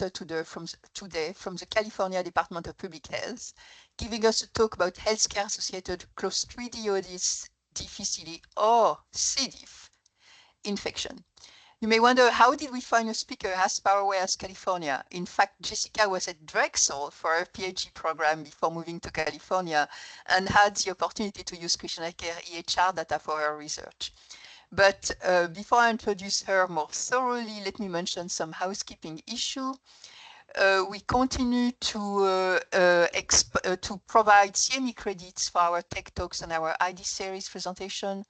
Webster today from the California Department of Public Health, giving us a talk about healthcare-associated Clostridioides difficile, or C. diff, infection. You may wonder, how did we find a speaker as far away as California? In fact, Jessica was at Drexel for her PhD program before moving to California and had the opportunity to use questionnaire EHR data for her research. But before I introduce her more thoroughly, let me mention some housekeeping issue. We continue to provide CME credits for our Tech Talks and our ID series presentation.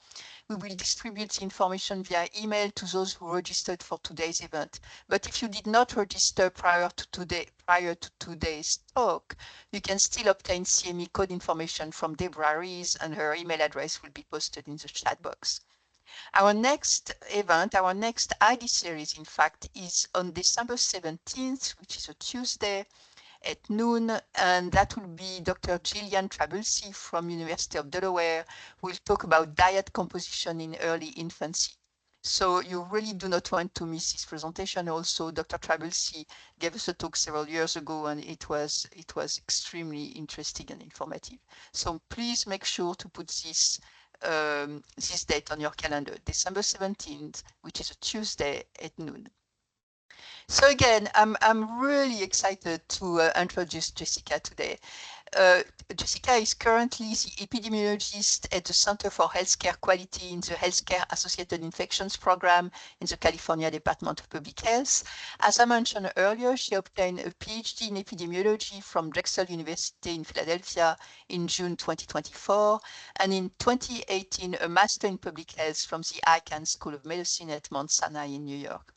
We will distribute the information via email to those who registered for today's event. But if you did not register prior to today's talk, you can still obtain CME code information from Deborah Rees, and her email address will be posted in the chat box. Our next event, our next ID series, in fact, is on December 17th, which is a Tuesday at noon, and that will be Dr. Gillian Trabulsi from University of Delaware, who will talk about diet composition in early infancy. So you really do not want to miss this presentation. Also, Dr. Trabulsi gave us a talk several years ago, and it was extremely interesting and informative. So please make sure to put this date on your calendar, December 17th, which is a Tuesday at noon. So again, I'm really excited to introduce Jessica today. Jessica is currently the epidemiologist at the Center for Healthcare Quality in the Healthcare Associated Infections Program in the California Department of Public Health. As I mentioned earlier, she obtained a PhD in epidemiology from Drexel University in Philadelphia in June 2024, and in 2018, a master in public health from the Icahn School of Medicine at Mount Sinai in New York.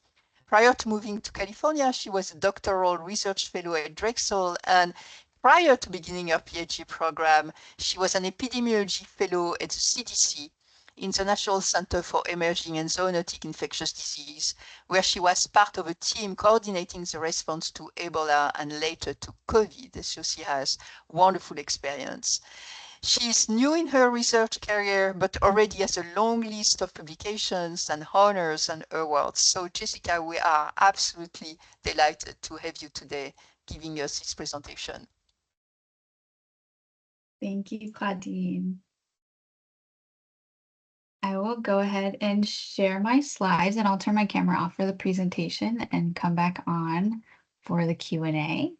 Prior to moving to California, she was a doctoral research fellow at Drexel, and prior to beginning her PhD program, she was an epidemiology fellow at the CDC in the National Center for Emerging and Zoonotic Infectious Disease, where she was part of a team coordinating the response to Ebola and later to COVID, so she has wonderful experience. She is new in her research career, but already has a long list of publications and honors and awards. So Jessica, we are absolutely delighted to have you today giving us this presentation. Thank you, Claudine. I will go ahead and share my slides, and I'll turn my camera off for the presentation and come back on for the Q&A.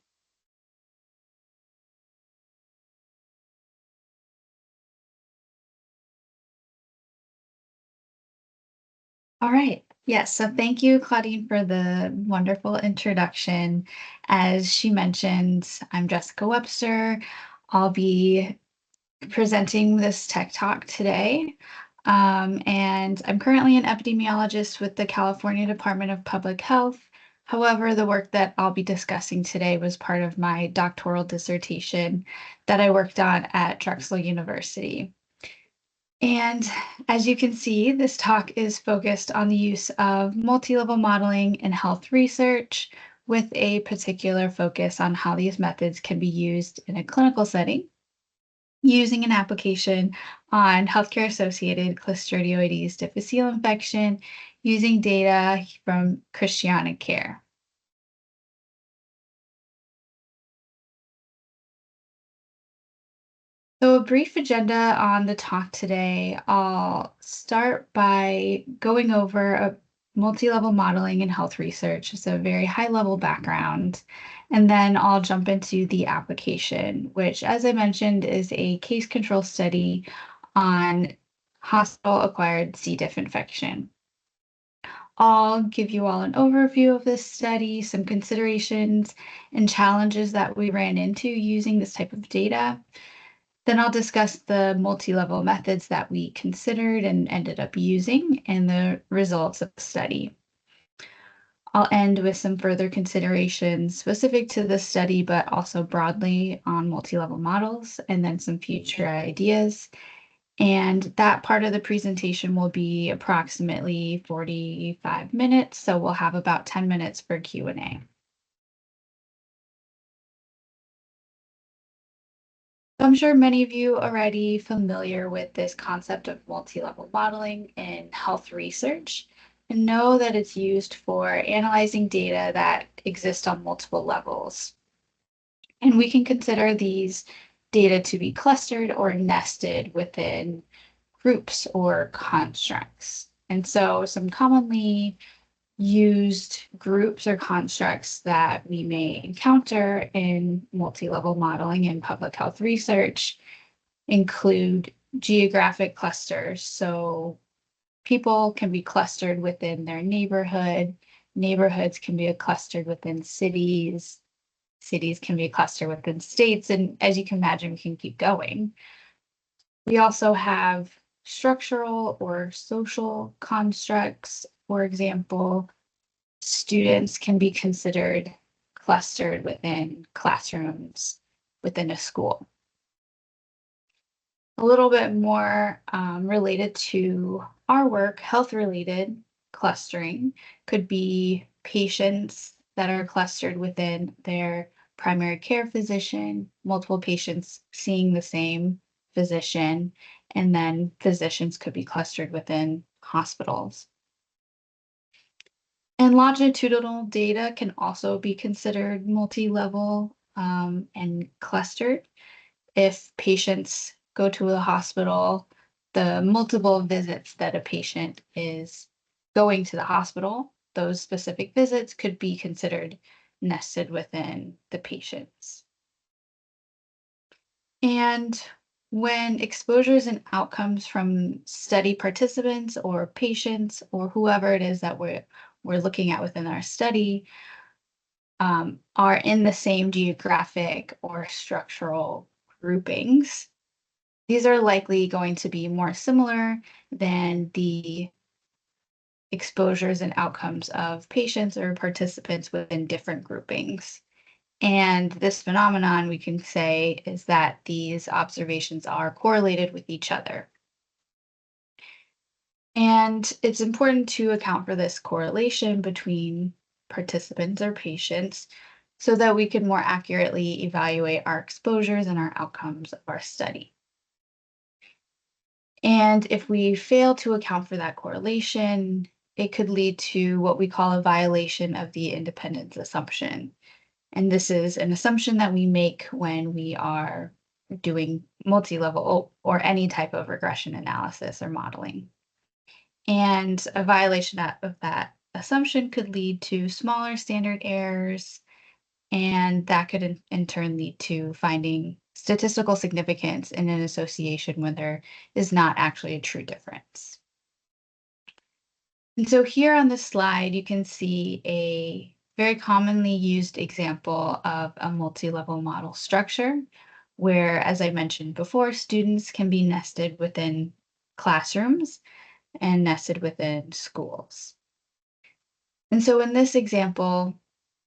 All right. Yes, so thank you, Claudine, for the wonderful introduction. As she mentioned, I'm Jessica Webster. I'll be presenting this tech talk today. And I'm currently an epidemiologist with the California Department of Public Health. However, the work that I'll be discussing today was part of my doctoral dissertation that I worked on at Drexel University. And as you can see, this talk is focused on the use of multi-level modeling in health research, with a particular focus on how these methods can be used in a clinical setting, using an application on healthcare-associated Clostridioides difficile infection using data from Christianic Care. So a brief agenda on the talk today. I'll start by going over a multi-level modeling in health research. It's a very high-level background. And then I'll jump into the application, which, as I mentioned, is a case control study on hospital-acquired C. diff infection. I'll give you all an overview of this study, some considerations and challenges that we ran into using this type of data. Then I'll discuss the multi-level methods that we considered and ended up using and the results of the study. I'll end with some further considerations specific to the study, but also broadly on multi-level models, and then some future ideas. And that part of the presentation will be approximately 45 minutes, so we'll have about 10 minutes for Q&A. I'm sure many of you are already familiar with this concept of multi-level modeling in health research. and know that it's used for analyzing data that exist on multiple levels. And we can consider these data to be clustered or nested within groups or constructs. And so some commonly used groups or constructs that we may encounter in multi-level modeling and public health research include geographic clusters. So people can be clustered within their neighborhood. Neighborhoods can be clustered within cities. Cities can be clustered within states. And as you can imagine, we can keep going. We also have structural or social constructs. For example, students can be considered clustered within classrooms within a school. A little bit more related to our work, health-related clustering could be patients that are clustered within their primary care physician, multiple patients seeing the same physician, and then physicians could be clustered within hospitals. And longitudinal data can also be considered multi-level and clustered. If patients go to the hospital, the multiple visits that a patient is going to the hospital, those specific visits could be considered nested within the patients. And when exposures and outcomes from study participants or patients or whoever it is that we're looking at within our study are in the same geographic or structural groupings, these are likely going to be more similar than the exposures and outcomes of patients or participants within different groupings. And this phenomenon, we can say, is that these observations are correlated with each other. And it's important to account for this correlation between participants or patients so that we can more accurately evaluate our exposures and our outcomes of our study. And if we fail to account for that correlation, it could lead to what we call a violation of the independence assumption. And this is an assumption that we make when we are doing multi-level or any type of regression analysis or modeling. And a violation of that assumption could lead to smaller standard errors, and that could in turn lead to finding statistical significance in an association when there is not actually a true difference. And so here on this slide, you can see a very commonly used example of a multi-level model structure, where, as I mentioned before, students can be nested within classrooms and nested within schools. And so in this example,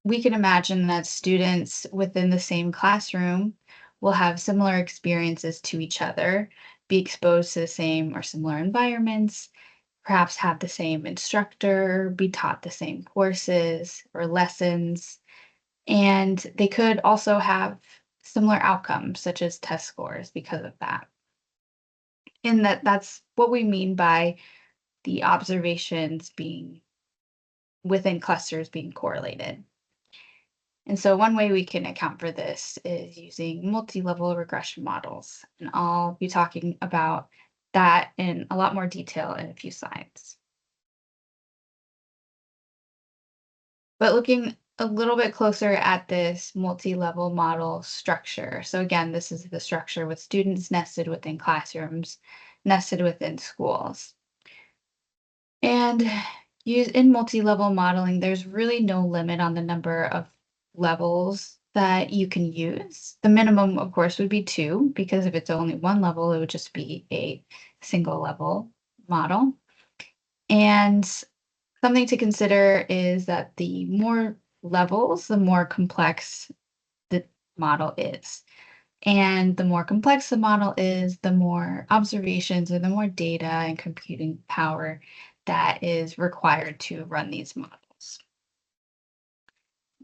we can imagine that students within the same classroom will have similar experiences to each other, be exposed to the same or similar environments, perhaps have the same instructor, be taught the same courses or lessons, and they could also have similar outcomes, such as test scores, because of that. And that's what we mean by the observations being within clusters being correlated. And so one way we can account for this is using multi-level regression models. And I'll be talking about that in a lot more detail in a few slides. But looking a little bit closer at this multi-level model structure. So again, this is the structure with students nested within classrooms, nested within schools. And in multi-level modeling, there's really no limit on the number of levels that you can use. The minimum, of course, would be 2, because if it's only one level, it would just be a single level model. And something to consider is that the more levels, the more complex the model is. And the more complex the model is, the more observations or the more data and computing power that is required to run these models.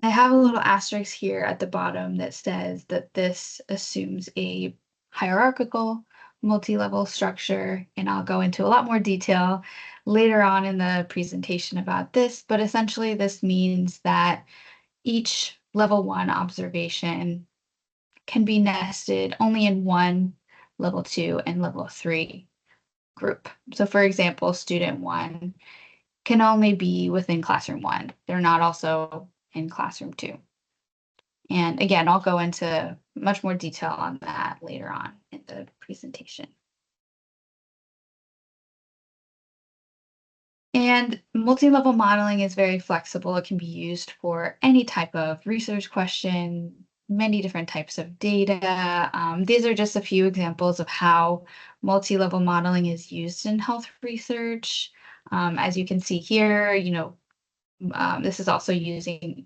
I have a little asterisk here at the bottom that says that this assumes a hierarchical multi-level structure, and I'll go into a lot more detail later on in the presentation about this, but essentially this means that each level 1 observation can be nested only in one level 2 and level 3 group. So for example, student 1 can only be within classroom 1. They're not also in classroom 2. And again, I'll go into much more detail on that later on in the presentation. And multi-level modeling is very flexible. It can be used for any type of research question, many different types of data. These are just a few examples of how multi-level modeling is used in health research. As you can see here, this is also using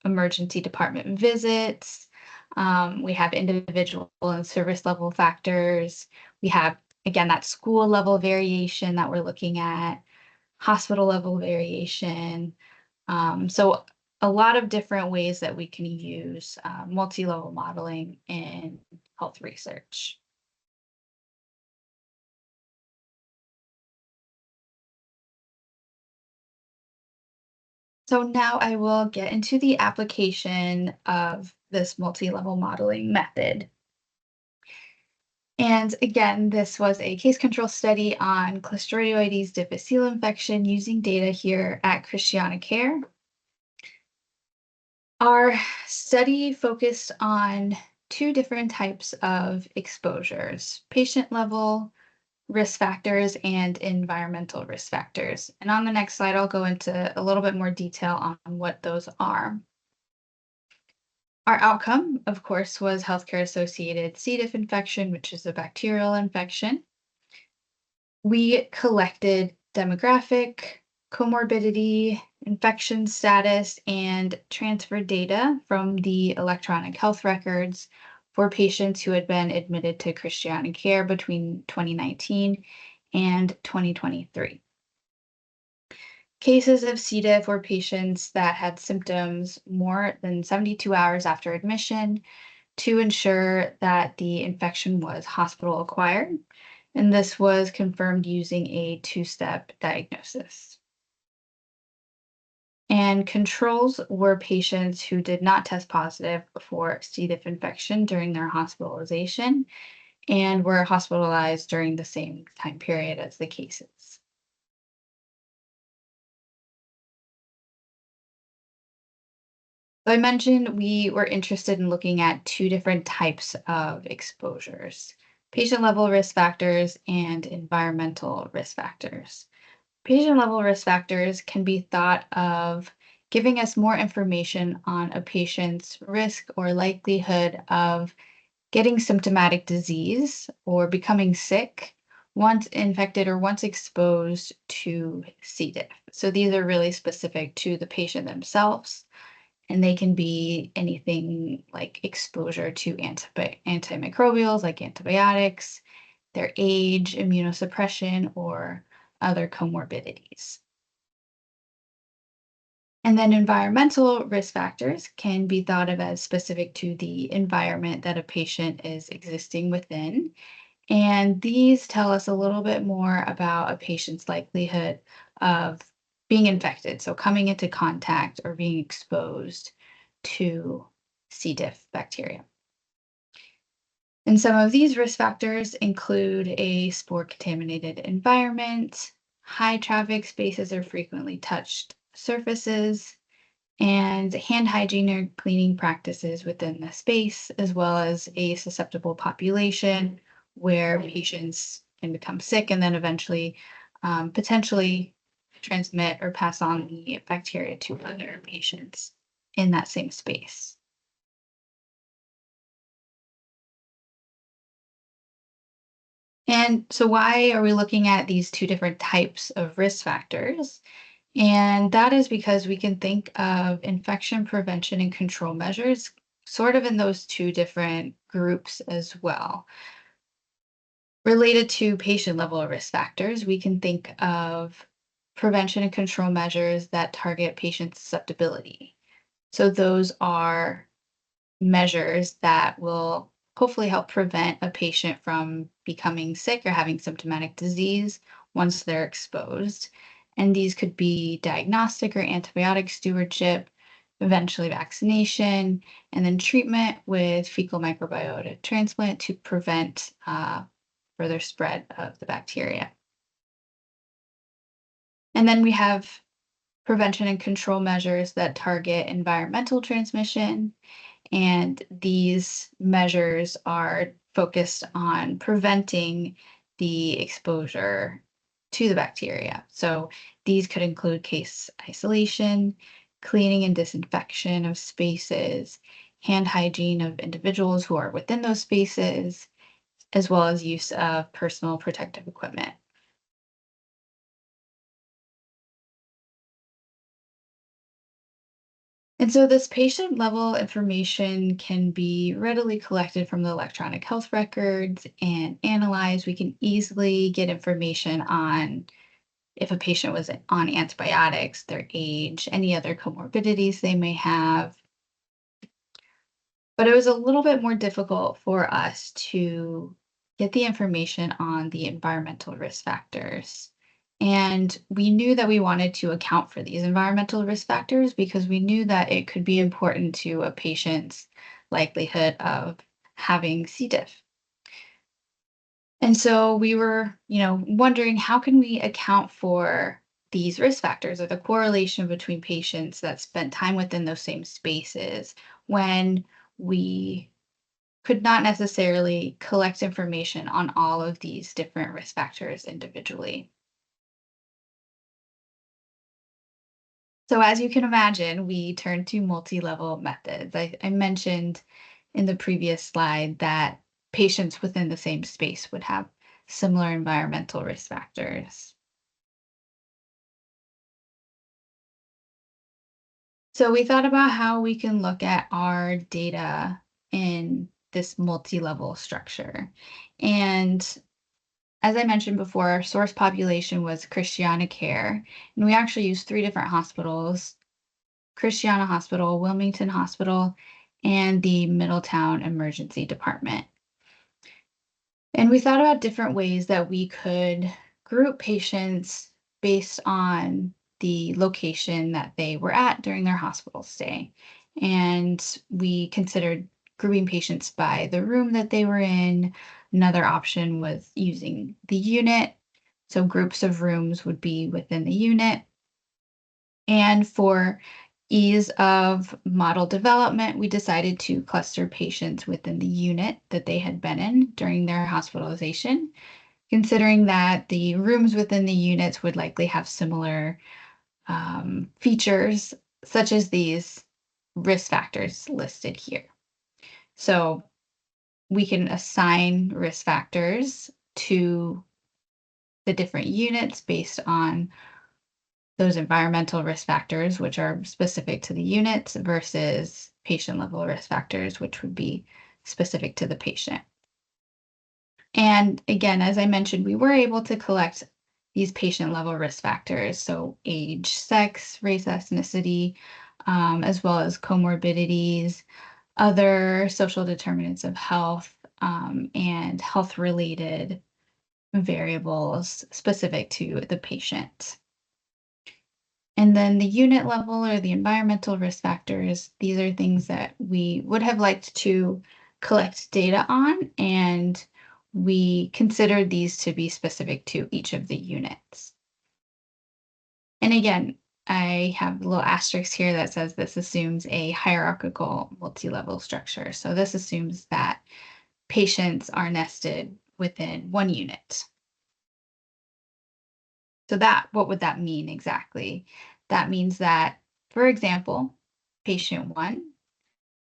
emergency department visits. We have individual and service level factors. We have, again, that school level variation that we're looking at, hospital level variation. So a lot of different ways that we can use multi-level modeling in health research. So now I will get into the application of this multi-level modeling method. And again, this was a case control study on Clostridioides difficile infection using data here at ChristianaCare. Our study focused on two different types of exposures: patient level risk factors and environmental risk factors. And on the next slide, I'll go into a little bit more detail on what those are. Our outcome, of course, was healthcare associated C. diff infection, which is a bacterial infection. We collected demographic, comorbidity, infection status, and transferred data from the electronic health records for patients who had been admitted to ChristianaCare between 2019 and 2023. Cases of C. diff were patients that had symptoms more than 72 hours after admission to ensure that the infection was hospital acquired, and this was confirmed using a two-step diagnosis. And controls were patients who did not test positive for C. diff infection during their hospitalization and were hospitalized during the same time period as the cases. So I mentioned we were interested in looking at two different types of exposures: patient level risk factors and environmental risk factors. Patient level risk factors can be thought of giving us more information on a patient's risk or likelihood of getting symptomatic disease or becoming sick once infected or once exposed to C. diff. So these are really specific to the patient themselves, and they can be anything like exposure to antimicrobials like antibiotics, their age, immunosuppression, or other comorbidities. And then environmental risk factors can be thought of as specific to the environment that a patient is existing within. And these tell us a little bit more about a patient's likelihood of being infected, so coming into contact or being exposed to C. diff bacteria. And some of these risk factors include a spore-contaminated environment, high traffic spaces or frequently touched surfaces, and hand hygiene or cleaning practices within the space, as well as a susceptible population where patients can become sick and then eventually potentially transmit or pass on the bacteria to other patients in that same space. And so, why are we looking at these two different types of risk factors? And that is because we can think of infection prevention and control measures sort of in those two different groups as well. Related to patient level risk factors, we can think of prevention and control measures that target patient susceptibility. So those are measures that will hopefully help prevent a patient from becoming sick or having symptomatic disease once they're exposed. And these could be diagnostic or antibiotic stewardship, eventually vaccination, and then treatment with fecal microbiota transplant to prevent further spread of the bacteria. And then we have prevention and control measures that target environmental transmission. And these measures are focused on preventing the exposure to the bacteria. So these could include case isolation, cleaning and disinfection of spaces, hand hygiene of individuals who are within those spaces, as well as use of personal protective equipment. And so this patient level information can be readily collected from the electronic health records and analyzed. We can easily get information on if a patient was on antibiotics, their age, any other comorbidities they may have. But it was a little bit more difficult for us to get the information on the environmental risk factors. And we knew that we wanted to account for these environmental risk factors because we knew that it could be important to a patient's likelihood of having C. diff. And so we were, wondering how can we account for these risk factors or the correlation between patients that spent time within those same spaces when we could not necessarily collect information on all of these different risk factors individually. So as you can imagine, we turned to multi-level methods. I mentioned in the previous slide that patients within the same space would have similar environmental risk factors. So we thought about how we can look at our data in this multi-level structure. And as I mentioned before, our source population was Christiana Care, and we actually used three different hospitals: Christiana Hospital, Wilmington Hospital, and the Middletown Emergency Department. And we thought about different ways that we could group patients based on the location that they were at during their hospital stay. And we considered grouping patients by the room that they were in. Another option was using the unit. So groups of rooms would be within the unit. And for ease of model development, we decided to cluster patients within the unit that they had been in during their hospitalization, considering that the rooms within the units would likely have similar features, such as these risk factors listed here. So we can assign risk factors to the different units based on those environmental risk factors, which are specific to the units, versus patient level risk factors, which would be specific to the patient. And again, as I mentioned, we were able to collect these patient level risk factors, so age, sex, race, ethnicity, as well as comorbidities, other social determinants of health, and health related variables specific to the patient. And then the unit level or the environmental risk factors, these are things that we would have liked to collect data on, and we considered these to be specific to each of the units. And again, I have a little asterisk here that says this assumes a hierarchical multi-level structure. So this assumes that patients are nested within one unit. So what would that mean exactly? That means that, for example, patient one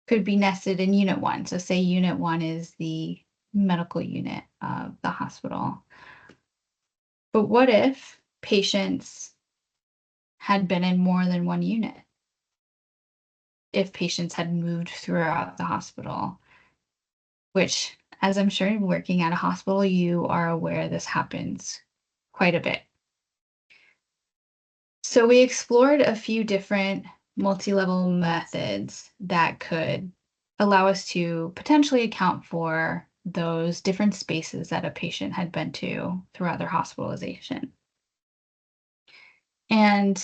could be nested in unit one. So say unit one is the medical unit of the hospital. But what if patients had been in more than one unit? If patients had moved throughout the hospital, which, as I'm sure working at a hospital, you are aware this happens quite a bit. So we explored a few different multi-level methods that could allow us to potentially account for those different spaces that a patient had been to throughout their hospitalization. And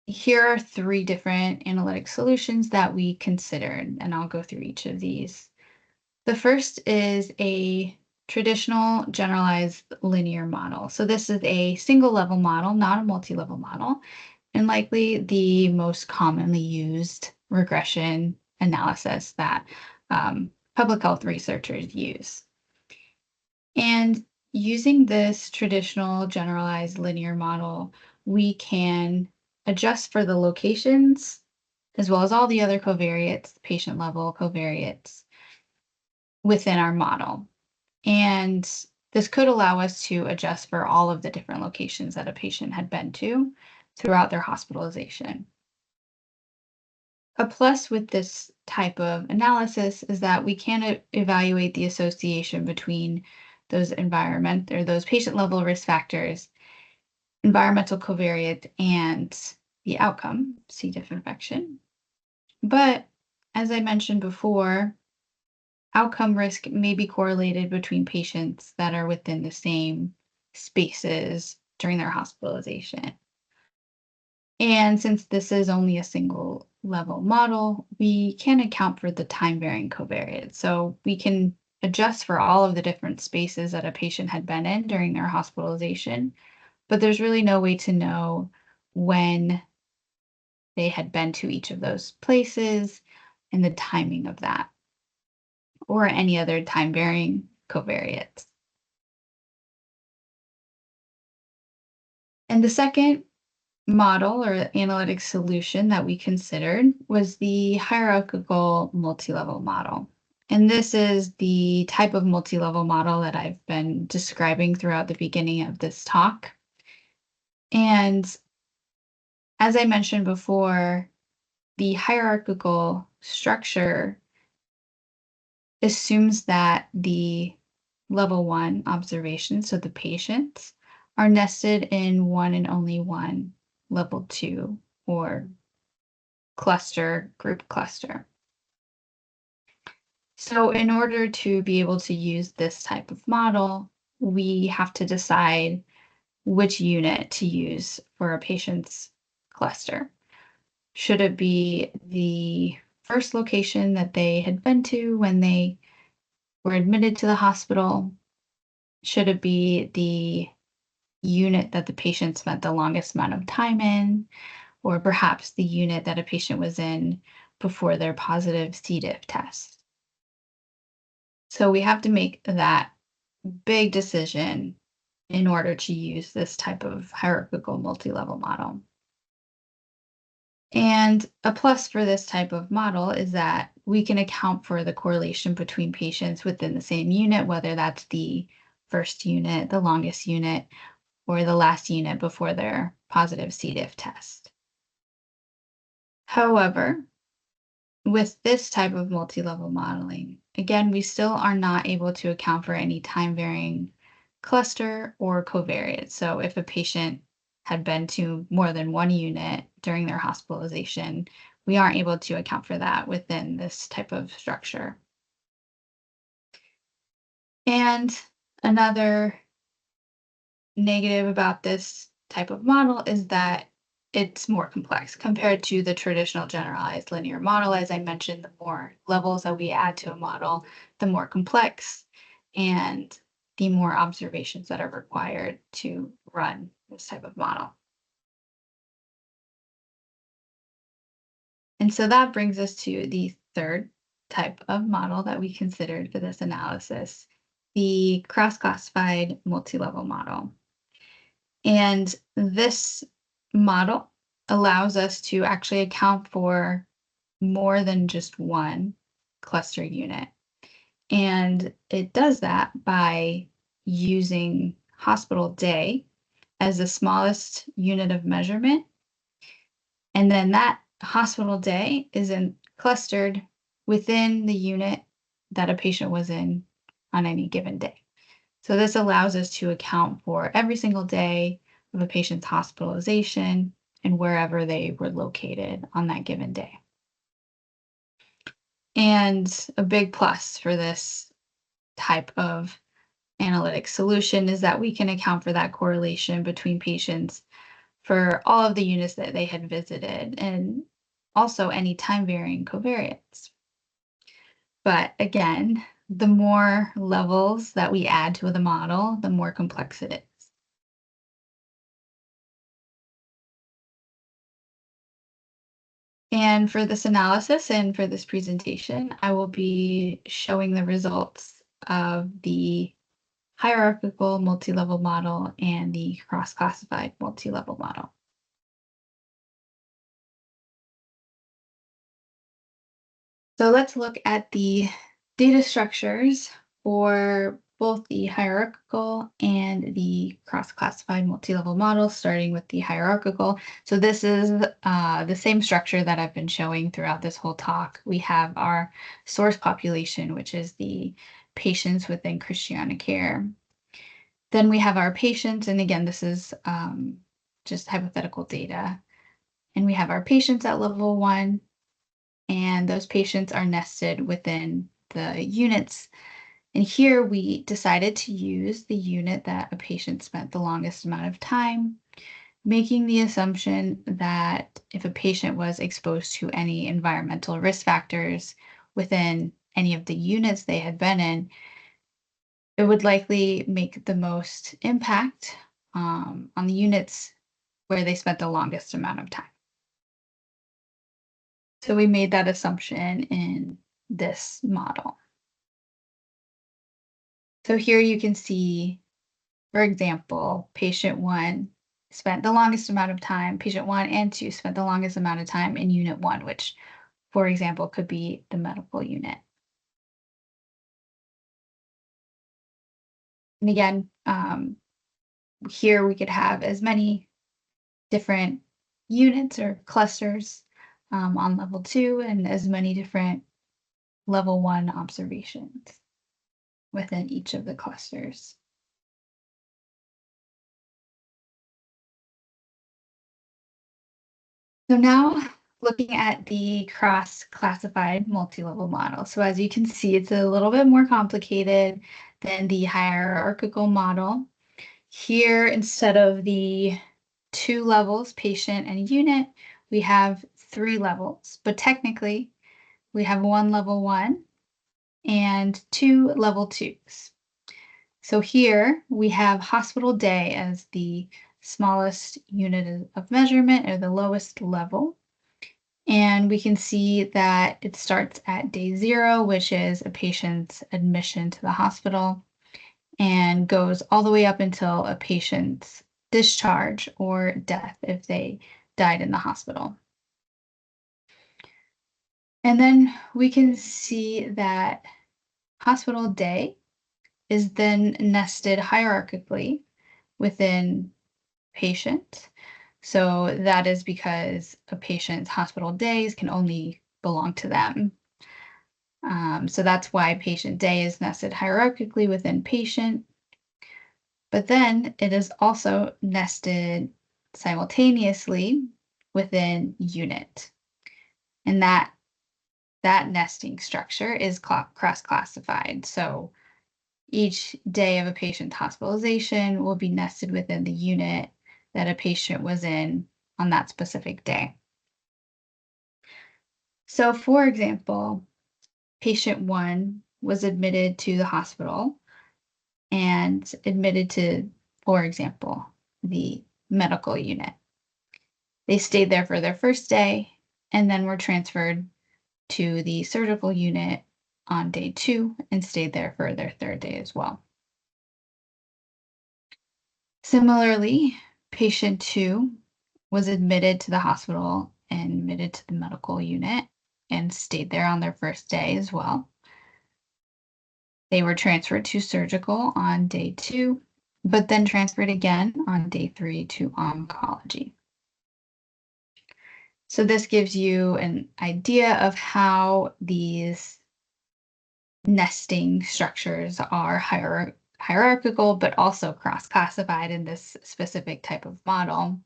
here are 3 different analytic solutions that we considered, and I'll go through each of these. The first is a traditional generalized linear model. So this is a single level model, not a multi-level model, and likely the most commonly used regression analysis that public health researchers use. And using this traditional generalized linear model, we can adjust for the locations as well as all the other covariates, patient level covariates within our model. And this could allow us to adjust for all of the different locations that a patient had been to throughout their hospitalization. A plus with this type of analysis is that we can evaluate the association between those environment or those patient level risk factors, environmental covariate, and the outcome, C. diff infection. But as I mentioned before, outcome risk may be correlated between patients that are within the same spaces during their hospitalization. And since this is only a single level model, we can account for the time varying covariates. So we can adjust for all of the different spaces that a patient had been in during their hospitalization, but there's really no way to know when they had been to each of those places and the timing of that, or any other time varying covariates. And the second model or analytic solution that we considered was the hierarchical multi-level model. And this is the type of multi-level model that I've been describing throughout the beginning of this talk. And as I mentioned before, the hierarchical structure assumes that the level 1 observations, so the patients, are nested in one and only one level 2 or group cluster. So in order to be able to use this type of model, we have to decide which unit to use for a patient's cluster. Should it be the first location that they had been to when they were admitted to the hospital? Should it be the unit that the patient spent the longest amount of time in, or perhaps the unit that a patient was in before their positive C. diff test? So we have to make that big decision in order to use this type of hierarchical multi-level model. And a plus for this type of model is that we can account for the correlation between patients within the same unit, whether that's the first unit, the longest unit, or the last unit before their positive C. diff test. However, with this type of multi-level modeling, again, we still are not able to account for any time varying cluster or covariate. So if a patient had been to more than one unit during their hospitalization, we aren't able to account for that within this type of structure. And another negative about this type of model is that it's more complex compared to the traditional generalized linear model. As I mentioned, the more levels that we add to a model, the more complex and the more observations that are required to run this type of model. And so that brings us to the third type of model that we considered for this analysis, the cross-classified multi-level model. And this model allows us to actually account for more than just one cluster unit. And it does that by using hospital day as the smallest unit of measurement. And then that hospital day is clustered within the unit that a patient was in on any given day. So this allows us to account for every single day of a patient's hospitalization and wherever they were located on that given day. And a big plus for this type of analytic solution is that we can account for that correlation between patients for all of the units that they had visited and also any time varying covariates. But again, the more levels that we add to the model, the more complex it is. And for this analysis and for this presentation, I will be showing the results of the hierarchical multi-level model and the cross-classified multi-level model. So let's look at the data structures for both the hierarchical and the cross-classified multi-level model, starting with the hierarchical. So this is the same structure that I've been showing throughout this whole talk. We have our source population, which is the patients within Christiana Care. Then we have our patients, and again, this is just hypothetical data. And we have our patients at level 1, and those patients are nested within the units. And here we decided to use the unit that a patient spent the longest amount of time, making the assumption that if a patient was exposed to any environmental risk factors within any of the units they had been in, it would likely make the most impact on the units where they spent the longest amount of time. So we made that assumption in this model. So here you can see, for example, patient 1 spent the longest amount of time, patient 1 and 2 spent the longest amount of time in unit 1, which, for example, could be the medical unit. And again, here we could have as many different units or clusters on level 2 and as many different level 1 observations within each of the clusters. So now looking at the cross-classified multi-level model. So as you can see, it's a little bit more complicated than the hierarchical model. Here, instead of the 2 levels, patient and unit, we have 3 levels, but technically we have 1 level 1 and 2 level 2s. So here we have hospital day as the smallest unit of measurement, or the lowest level. And we can see that it starts at day 0, which is a patient's admission to the hospital, and goes all the way up until a patient's discharge or death if they died in the hospital. And then we can see that hospital day is then nested hierarchically within patient. So that is because a patient's hospital days can only belong to them. So that's why patient day is nested hierarchically within patient. But then it is also nested simultaneously within unit. And that nesting structure is cross-classified. So each day of a patient's hospitalization will be nested within the unit that a patient was in on that specific day. So for example, patient 1 was admitted to the hospital and admitted to, for example, the medical unit. They stayed there for their first day and then were transferred to the surgical unit on day 2 and stayed there for their 3rd day as well. Similarly, patient 2 was admitted to the hospital and admitted to the medical unit and stayed there on their first day as well. They were transferred to surgical on day 2, but then transferred again on day 3 to oncology. So this gives you an idea of how these nesting structures are hierarchical, but also cross-classified in this specific type of model.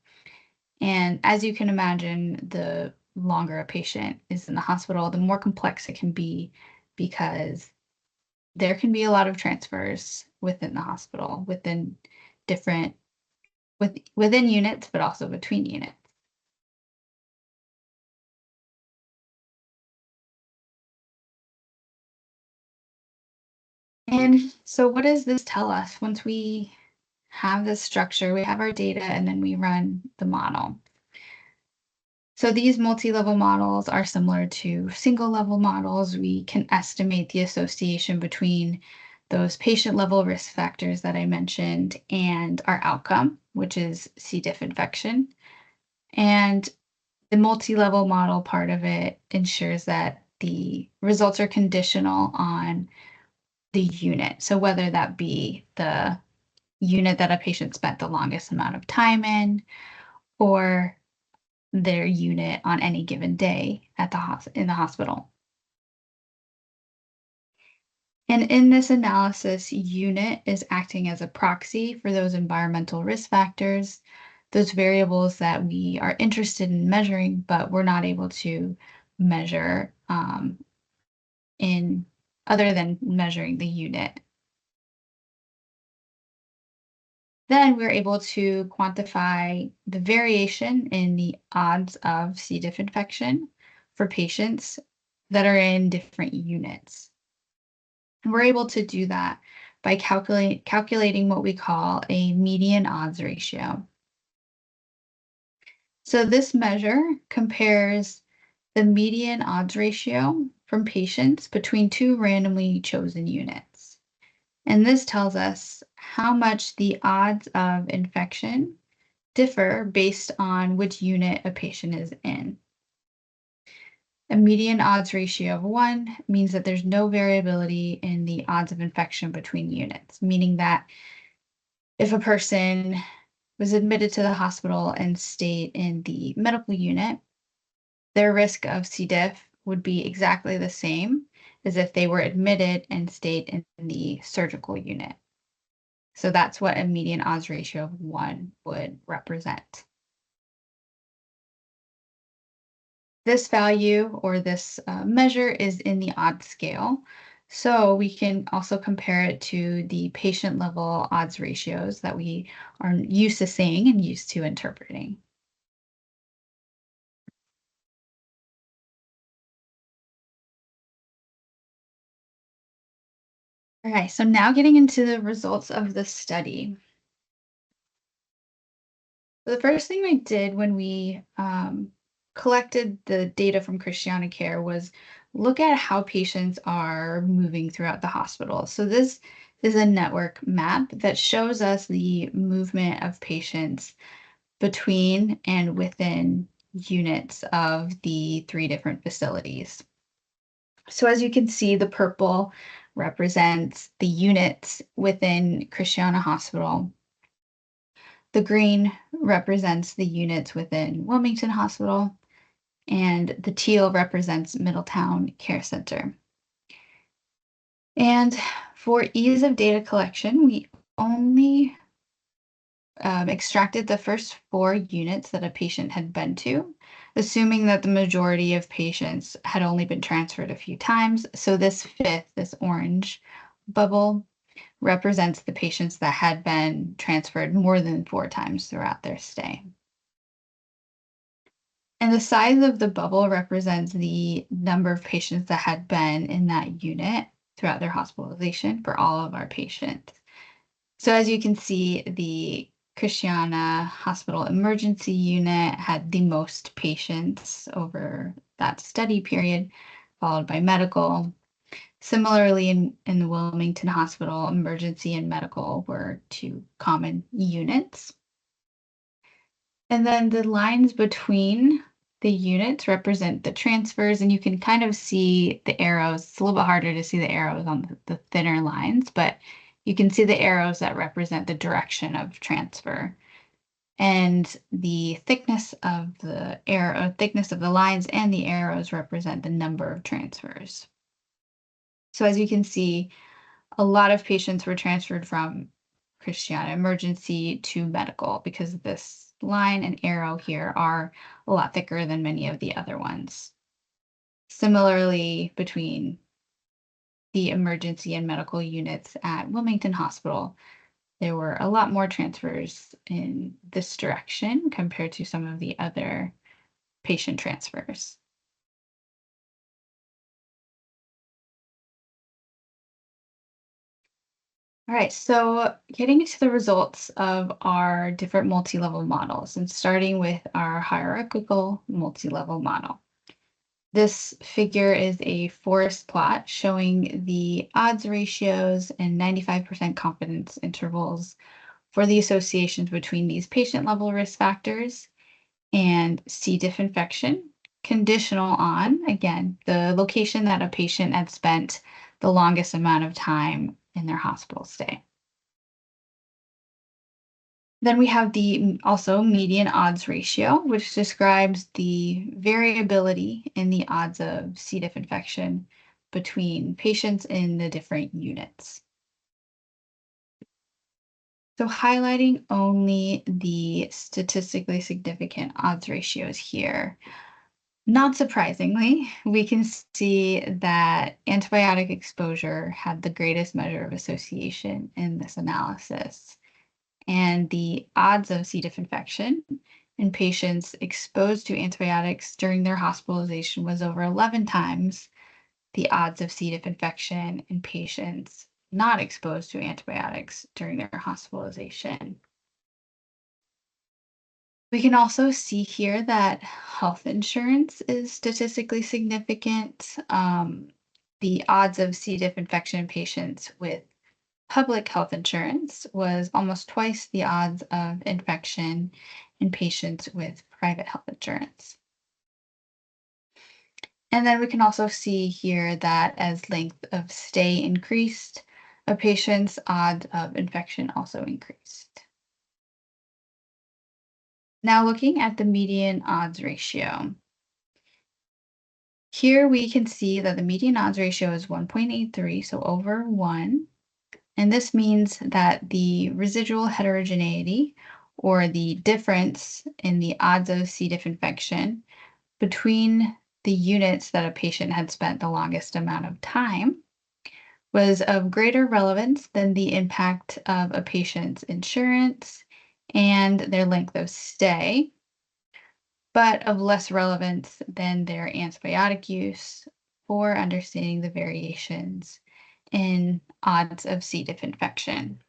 And as you can imagine, the longer a patient is in the hospital, the more complex it can be, because there can be a lot of transfers within the hospital, within units, but also between units. And so what does this tell us? Once we have this structure, we have our data, and then we run the model. So these multi-level models are similar to single-level models. We can estimate the association between those patient-level risk factors that I mentioned and our outcome, which is C. diff infection. And the multi-level model part of it ensures that the results are conditional on the unit. So whether that be the unit that a patient spent the longest amount of time in, or their unit on any given day at in the hospital. And in this analysis, unit is acting as a proxy for those environmental risk factors, those variables that we are interested in measuring, but we're not able to measure in other than measuring the unit. Then we're able to quantify the variation in the odds of C. diff infection for patients that are in different units. And we're able to do that by calculating what we call a median odds ratio. So this measure compares the median odds ratio from patients between two randomly chosen units. And this tells us how much the odds of infection differ based on which unit a patient is in. A median odds ratio of 1 means that there's no variability in the odds of infection between units, meaning that if a person was admitted to the hospital and stayed in the medical unit, their risk of C. diff would be exactly the same as if they were admitted and stayed in the surgical unit. So that's what a median odds ratio of 1 would represent. This value, or this measure, is in the odds scale. So we can also compare it to the patient level odds ratios that we are used to seeing and used to interpreting. All right, so now getting into the results of the study. The first thing we did when we collected the data from ChristianaCare was look at how patients are moving throughout the hospital. So this is a network map that shows us the movement of patients between and within units of the 3 different facilities. So as you can see, the purple represents the units within Christiana Hospital. The green represents the units within Wilmington Hospital, and the teal represents Middletown Care Center. And for ease of data collection, we only extracted the first 4 units that a patient had been to, assuming that the majority of patients had only been transferred a few times. So this 5th, this orange bubble, represents the patients that had been transferred more than 4 times throughout their stay. And the size of the bubble represents the number of patients that had been in that unit throughout their hospitalization for all of our patients. So as you can see, the Christiana Hospital Emergency Unit had the most patients over that study period, followed by medical. Similarly, in the Wilmington Hospital, emergency and medical were 2 common units. And then the lines between the units represent the transfers, and you can kind of see the arrows. It's a little bit harder to see the arrows on the thinner lines, but you can see the arrows that represent the direction of transfer. And the thickness of the lines and the arrows represent the number of transfers. So as you can see, a lot of patients were transferred from Christiana Emergency to medical because this line and arrow here are a lot thicker than many of the other ones. Similarly, between the emergency and medical units at Wilmington Hospital, there were a lot more transfers in this direction compared to some of the other patient transfers. All right, so getting into the results of our different multi-level models and starting with our hierarchical multi-level model. This figure is a forest plot showing the odds ratios and 95% confidence intervals for the associations between these patient-level risk factors and C. diff infection, conditional on, again, the location that a patient had spent the longest amount of time in their hospital stay. Then we have the also median odds ratio, which describes the variability in the odds of C. diff infection between patients in the different units. So highlighting only the statistically significant odds ratios here. Not surprisingly, we can see that antibiotic exposure had the greatest measure of association in this analysis. And the odds of C. diff infection in patients exposed to antibiotics during their hospitalization was over 11 times the odds of C. diff infection in patients not exposed to antibiotics during their hospitalization. We can also see here that health insurance is statistically significant. The odds of C. diff infection in patients with public health insurance was almost twice the odds of infection in patients with private health insurance. And then we can also see here that as length of stay increased, a patient's odds of infection also increased. Now looking at the median odds ratio. Here we can see that the median odds ratio is 1.83, so over 1. And this means that the residual heterogeneity, or the difference in the odds of C. diff infection between the units that a patient had spent the longest amount of time, was of greater relevance than the impact of a patient's insurance and their length of stay, but of less relevance than their antibiotic use for understanding the variations in odds of C. diff infection.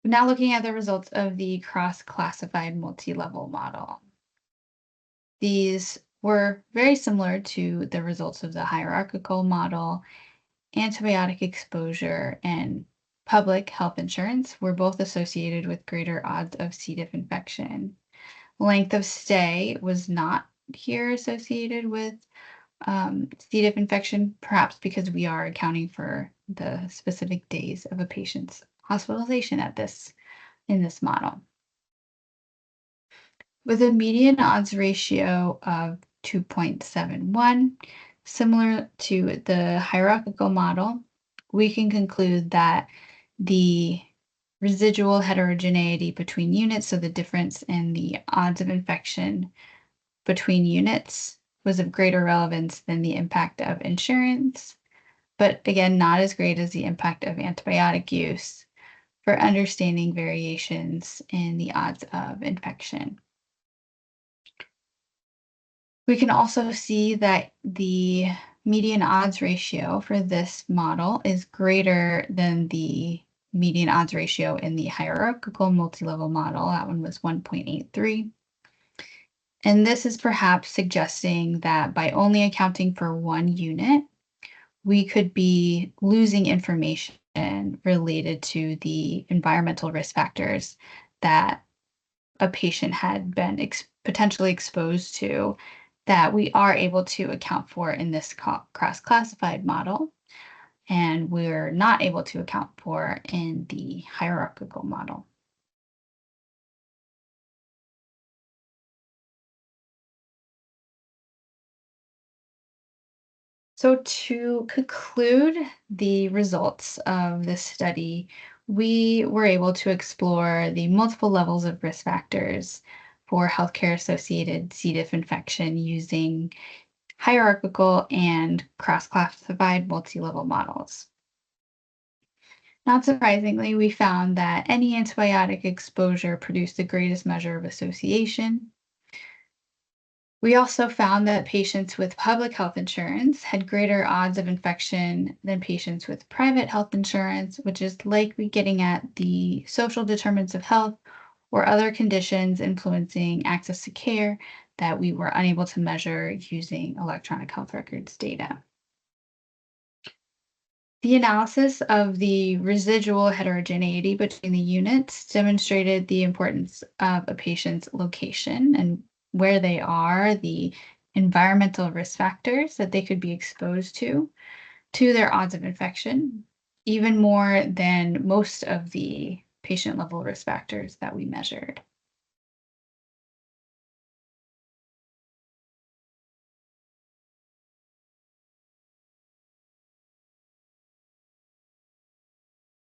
Now looking at the results of the cross-classified multi-level model. These were very similar to the results of the hierarchical model. Antibiotic exposure and public health insurance were both associated with greater odds of C. diff infection. Length of stay was not here associated with C. diff infection, perhaps because we are accounting for the specific days of a patient's hospitalization in this model. With a median odds ratio of 2.71, similar to the hierarchical model, we can conclude that the residual heterogeneity between units, so the difference in the odds of infection between units, was of greater relevance than the impact of insurance, but again, not as great as the impact of antibiotic use for understanding variations in the odds of infection. We can also see that the median odds ratio for this model is greater than the median odds ratio in the hierarchical multi-level model. That one was 1.83. And this is perhaps suggesting that by only accounting for one unit, we could be losing information related to the environmental risk factors that a patient had been potentially exposed to that we are able to account for in this cross-classified model, and we're not able to account for in the hierarchical model. So to conclude the results of this study, we were able to explore the multiple levels of risk factors for healthcare-associated C. diff infection using hierarchical and cross-classified multi-level models. Not surprisingly, we found that any antibiotic exposure produced the greatest measure of association. We also found that patients with public health insurance had greater odds of infection than patients with private health insurance, which is likely getting at the social determinants of health or other conditions influencing access to care that we were unable to measure using electronic health records data. The analysis of the residual heterogeneity between the units demonstrated the importance of a patient's location and where they are, the environmental risk factors that they could be exposed to their odds of infection, even more than most of the patient level risk factors that we measured.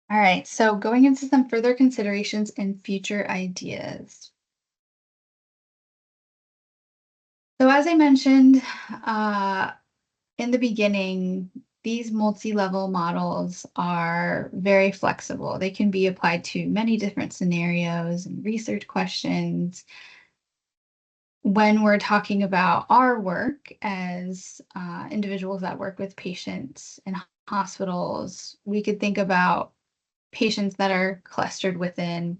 All right, so going into some further considerations and future ideas. So as I mentioned, in the beginning, these multi-level models are very flexible. They can be applied to many different scenarios and research questions. When we're talking about our work as individuals that work with patients in hospitals, we could think about patients that are clustered within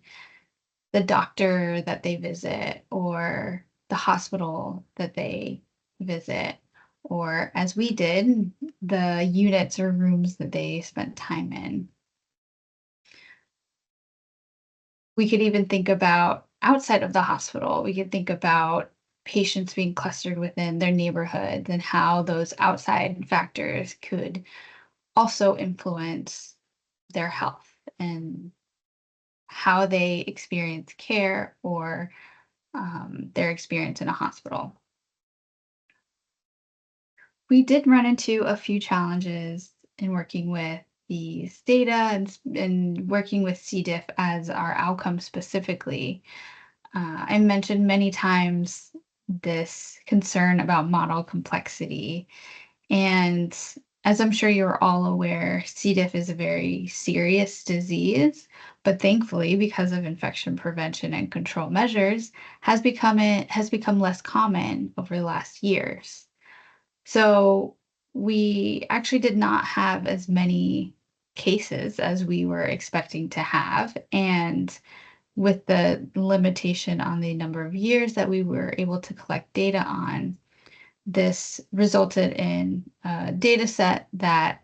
the doctor that they visit or the hospital that they visit, or as we did, the units or rooms that they spent time in. We could even think about outside of the hospital. We could think about patients being clustered within their neighborhoods and how those outside factors could also influence their health and how they experience care or their experience in a hospital. We did run into a few challenges in working with these data and working with C. diff as our outcome specifically. I mentioned many times this concern about model complexity. And as I'm sure you're all aware, C. diff is a very serious disease, but thankfully, because of infection prevention and control measures, has become less common over the last years. So we actually did not have as many cases as we were expecting to have. And with the limitation on the number of years that we were able to collect data on, this resulted in a data set that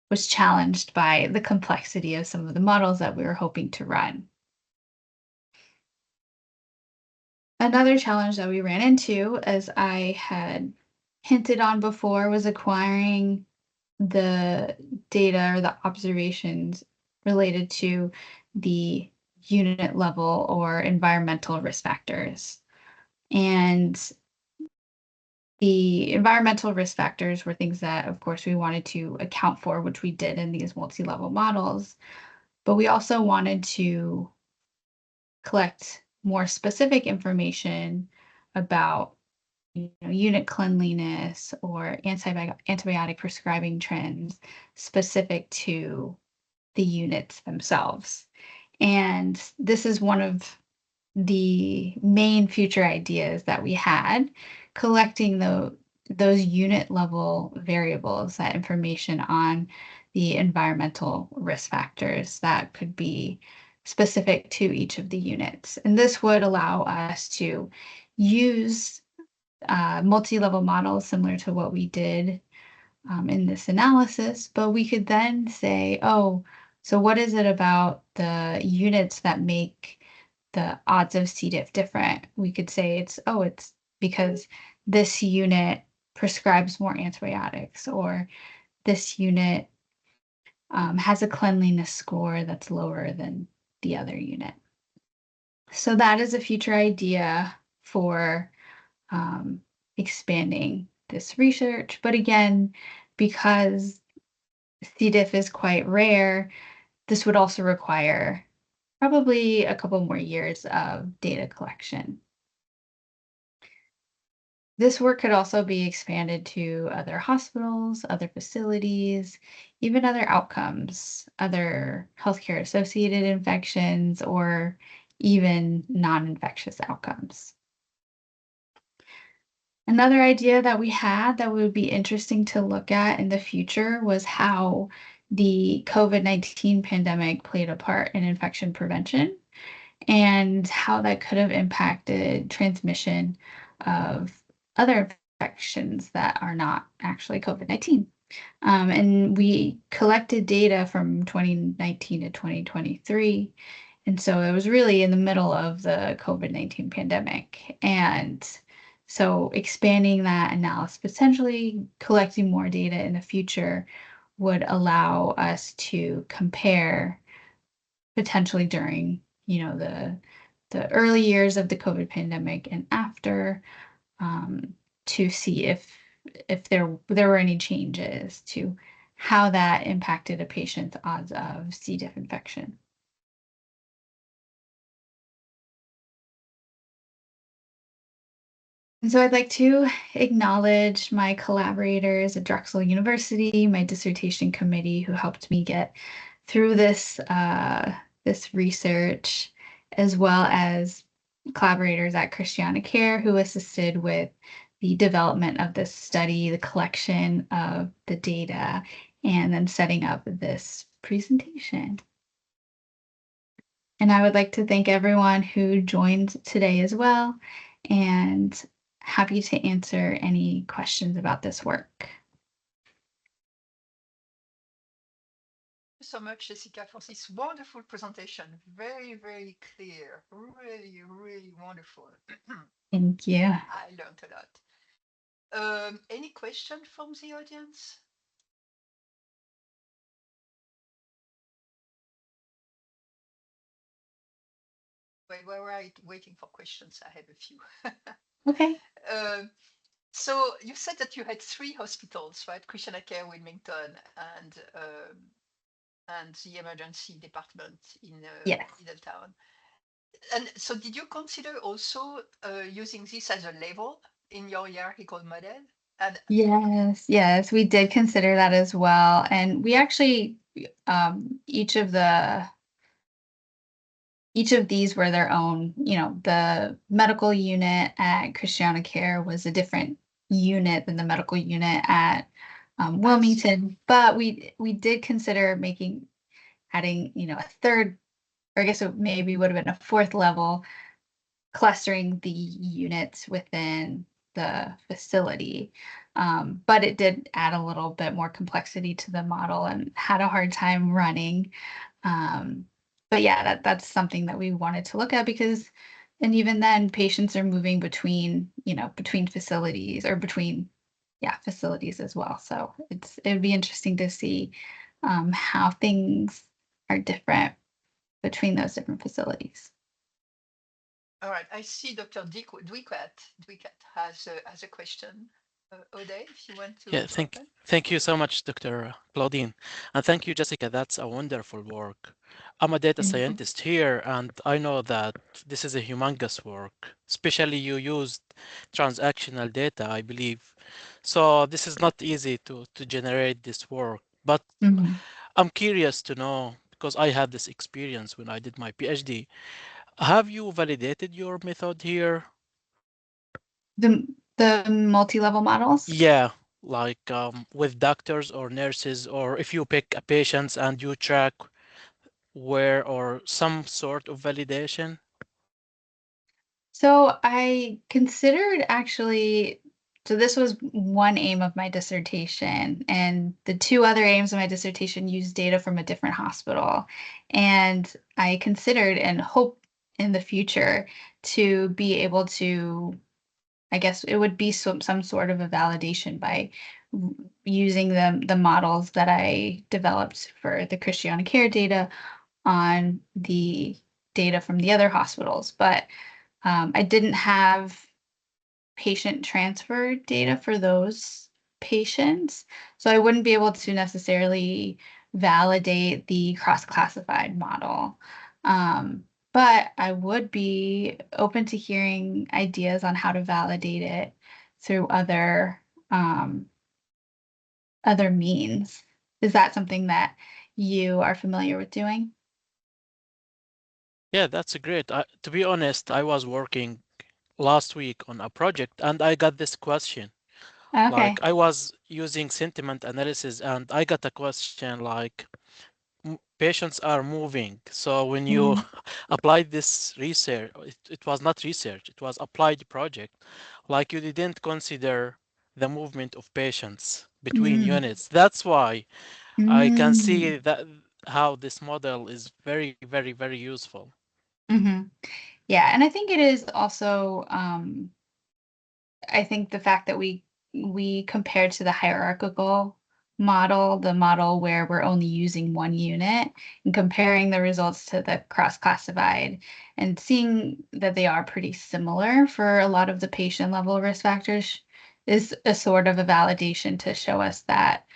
was challenged by the complexity of some of the models that we were hoping to run. Another challenge that we ran into, as I had hinted on before, was acquiring the data or the observations related to the unit level or environmental risk factors. And the environmental risk factors were things that, of course, we wanted to account for, which we did in these multi-level models. But we also wanted to collect more specific information about unit cleanliness or antibiotic prescribing trends specific to the units themselves. And this is one of the main future ideas that we had, collecting those unit level variables, that information on the environmental risk factors that could be specific to each of the units. And this would allow us to use multi-level models similar to what we did in this analysis, but we could then say, oh, so what is it about the units that make the odds of C. diff different? We could say it's because this unit prescribes more antibiotics, or this unit has a cleanliness score that's lower than the other unit. So that is a future idea for expanding this research. But again, because C. diff is quite rare, this would also require probably a couple more years of data collection. This work could also be expanded to other hospitals, other facilities, even other outcomes, other healthcare associated infections, or even non-infectious outcomes. Another idea that we had that would be interesting to look at in the future was how the COVID-19 pandemic played a part in infection prevention and how that could have impacted transmission of other infections that are not actually COVID-19. And we collected data from 2019 to 2023. And so it was really in the middle of the COVID-19 pandemic. And so expanding that analysis, potentially collecting more data in the future, would allow us to compare potentially during, the early years of the COVID pandemic and after, to see if there were any changes to how that impacted a patient's odds of C. diff infection. And so I'd like to acknowledge my collaborators at Drexel University, my dissertation committee, who helped me get through this research, as well as collaborators at ChristianaCare who assisted with the development of this study, the collection of the data, and then setting up this presentation. And I would like to thank everyone who joined today as well, and happy to answer any questions about this work. So much, Jessica, for this wonderful presentation. Very, very clear. Really, really wonderful. Thank you. I learned a lot. Any question from the audience? While we're waiting for questions, I have a few. Okay. So you said that you had 3 hospitals, right? ChristianaCare, Wilmington, and the emergency department in Yes. Middletown. And so did you consider also using this as a level in your hierarchical model? And Yes, we did consider that as well. And we actually, each of these were their own, the medical unit at ChristianaCare was a different unit than the medical unit at Wilmington. But we did consider adding, a third, or I guess it maybe would have been a fourth level, clustering the units within the facility. But it did add a little bit more complexity to the model and had a hard time running. But yeah, that's something that we wanted to look at because, and even then, patients are moving between facilities or between, facilities as well. So it'd be interesting to see how things are different between those different facilities. all right, I see Dr. Dwikat has a question. Ode, if you want to Yeah, open. thank you so much, Dr. Claudine. And thank you, Jessica. That's a wonderful work. I'm a data scientist here, and I know that this is a humongous work, especially you used transactional data, I believe. So this is not easy to generate this work. But Mhm. I'm curious to know, because I had this experience when I did my PhD. Have you validated your method here? The multi-level models? Yeah, like with doctors or nurses, or if you pick a patient and you track where or some sort of validation. So I considered actually, so this was one aim of my dissertation, and the two other aims of my dissertation used data from a different hospital. And I considered and hope in the future to be able to, I guess it would be some sort of a validation by using the models that I developed for the ChristianaCare data on the data from the other hospitals. But I didn't have patient transfer data for those patients. So I wouldn't be able to necessarily validate the cross-classified model. But I would be open to hearing ideas on how to validate it through other means. Is that something that you are familiar with doing? Yeah, that's great. To be honest, I was working last week on a project and I got this question. Like Okay. I was using sentiment analysis and I got a question like patients are moving. So when you Mm, applied this research, it was not research, it was applied project. Like you didn't consider the movement of patients between mm, units. That's why I can mm, see that how this model is very, very, very useful. mhm. Yeah, and I think it is also I think the fact that we compared to the hierarchical model, the model where we're only using one unit, and comparing the results to the cross-classified and seeing that they are pretty similar for a lot of the patient level risk factors is a sort of a validation to show us that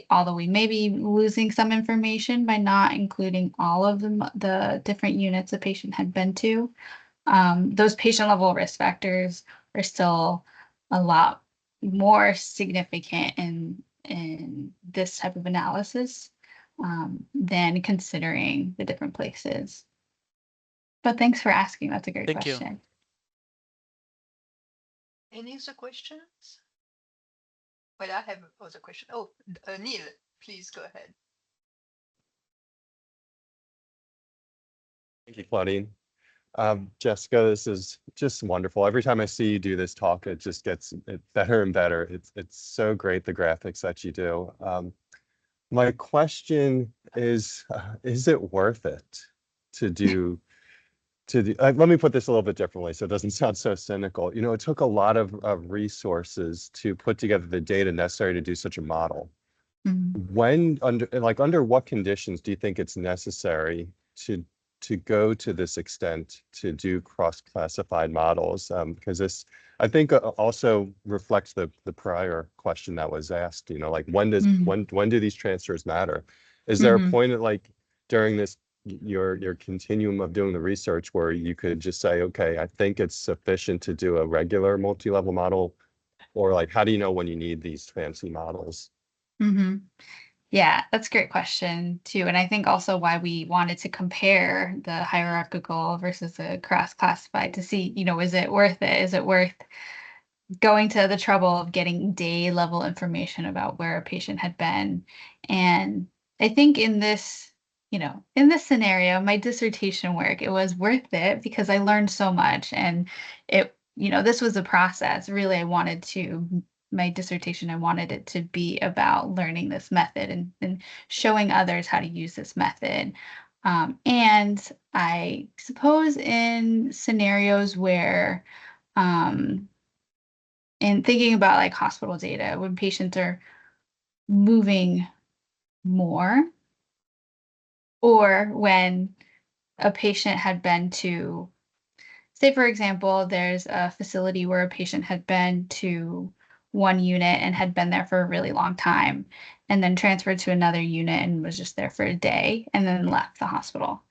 although we may be losing some information by not including all of the different units a patient had been to, those patient level risk factors are still a lot more significant in this type of analysis than considering the different places. But thanks for asking. That's a great Thank you. question. Any other questions? Well, I have other question. Oh, Neil, please go ahead. Thank you, Claudine. Jessica, this is just wonderful. Every time I see you do this talk, it just gets better and better. It's so great, the graphics that you do. My question is it worth it to do, let me put this a little bit differently so it doesn't sound so cynical. You know, it took a lot of resources to put together the data necessary to do such a model. When under what conditions do you think it's necessary to go to this extent to do cross-classified models? Because this, I think, also reflects the prior question that was asked. You know, like when do these transfers matter? Is there a point at like during this your continuum of doing the research where you could just say, okay, I think it's sufficient to do a regular multi-level model, or like how do you know when you need these fancy models? Yeah, that's a great question too. And I think also why we wanted to compare the hierarchical versus the cross-classified to see, is it worth it? Is it worth going to the trouble of getting day level information about where a patient had been? And I think in this scenario, my dissertation work, it was worth it because I learned so much. And this was a process. Really, my dissertation, I wanted it to be about learning this method and showing others how to use this method. And I suppose in scenarios where, in thinking about like hospital data, when patients are moving more, or when a patient had been to, say, for example, there's a facility where a patient had been to one unit and had been there for a really long time, and then transferred to another unit and was just there for a day and then left the hospital.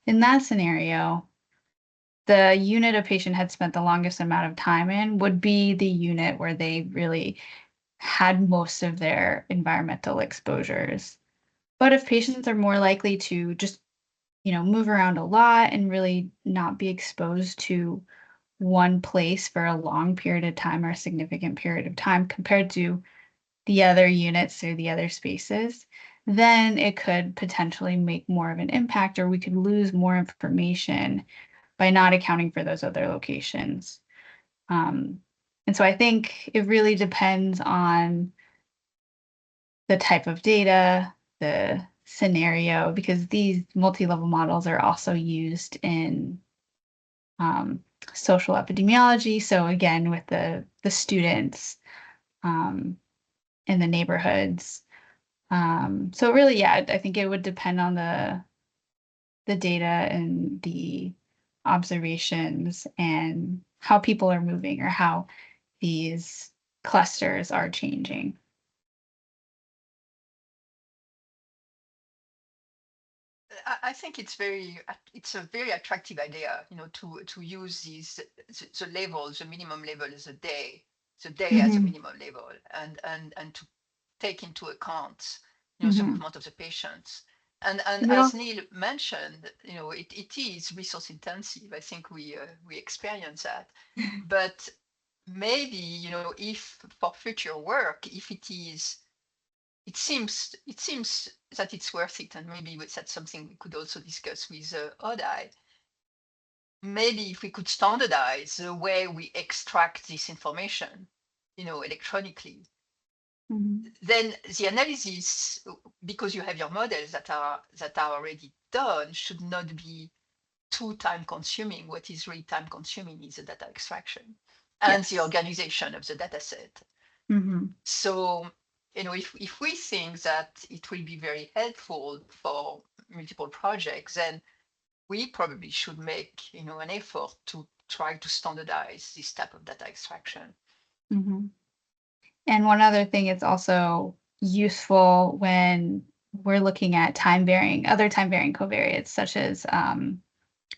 In that scenario, the unit a patient had spent the longest amount of time in would be the unit where they really had most of their environmental exposures. But if patients are more likely to just, move around a lot and really not be exposed to one place for a long period of time or a significant period of time compared to the other units or the other spaces, then it could potentially make more of an impact, or we could lose more information by not accounting for those other locations. And so I think it really depends on the type of data, the scenario, because these multi-level models are also used in social epidemiology. So again, with the students in the neighborhoods. So really, yeah, I think it would depend on the data and the observations and how people are moving or how these clusters are changing. I think it's a very attractive idea, to use the level, the minimum level is a day, the day as a Mhm. minimum level, and to take into account, the Mhm. movement of the patients. And Yeah. as Neil mentioned, it is resource intensive. I think we experience that, but maybe, if for future work, if it seems that it's worth it, and maybe that's something we could also discuss with ODI. Maybe if we could standardize the way we extract this information, electronically, Mhm. then the analysis, because you have your models that are already done, should not be too time consuming. What is really time consuming is the data extraction and the Yes. organization of the data set. Mhm. So, if we think that it will be very helpful for multiple projects, then we probably should make, an effort to try to standardize this type of data extraction. Mhm. And one other thing, it's also useful when we're looking at other time varying covariates, such as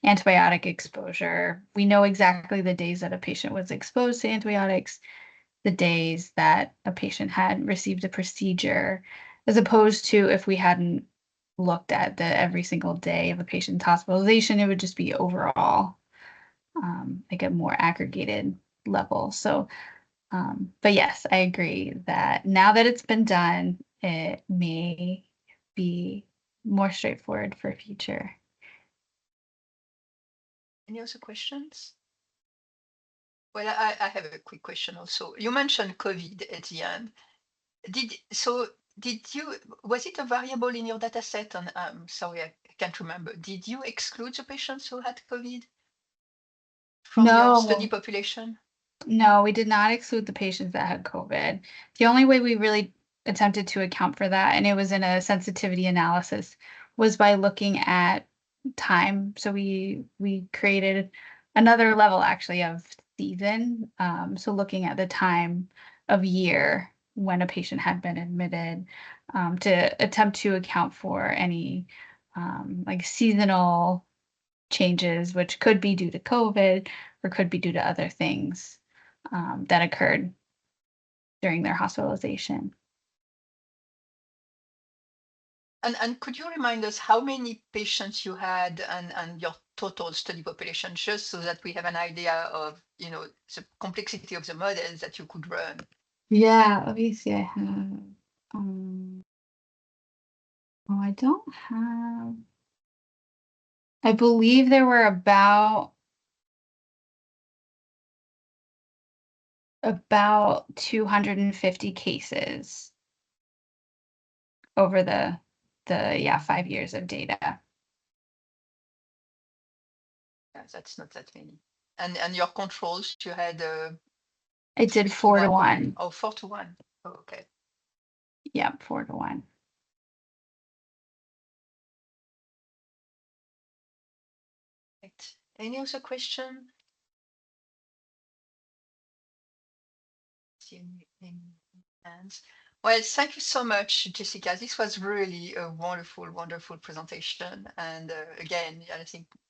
antibiotic exposure. We know exactly the days that a patient was exposed to antibiotics, the days that a patient had received a procedure, as opposed to if we hadn't looked at the every single day of a patient's hospitalization, it would just be overall, like a more aggregated level. So, but yes, I agree that now that it's been done, it may be more straightforward for future. Any other questions? Well, I have a quick question also. You mentioned COVID at the end. Was it a variable in your data set? And I'm sorry, I can't remember. Did you exclude the patients who had COVID from your study No, population? no, we did not exclude the patients that had COVID. The only way we really attempted to account for that, and it was in a sensitivity analysis, was by looking at time. So we created another level actually of season. So looking at the time of year when a patient had been admitted, to attempt to account for any like seasonal changes, which could be due to COVID or could be due to other things that occurred during their hospitalization. And could you remind us how many patients you had and your total study population, just so that we have an idea of, the complexity of the models that you could run? Yeah, obviously I have. Oh, I don't have. I believe there were about 250 cases over the 5 years of data. Yeah, that's not that many. And your controls, you had I did 4-to-1. Oh, 4-to-1. Oh, okay. Yeah, 4-to-1. Right. Any other question? See any hands? Well, thank you so much, Jessica. This was really a wonderful, wonderful presentation. And again, I think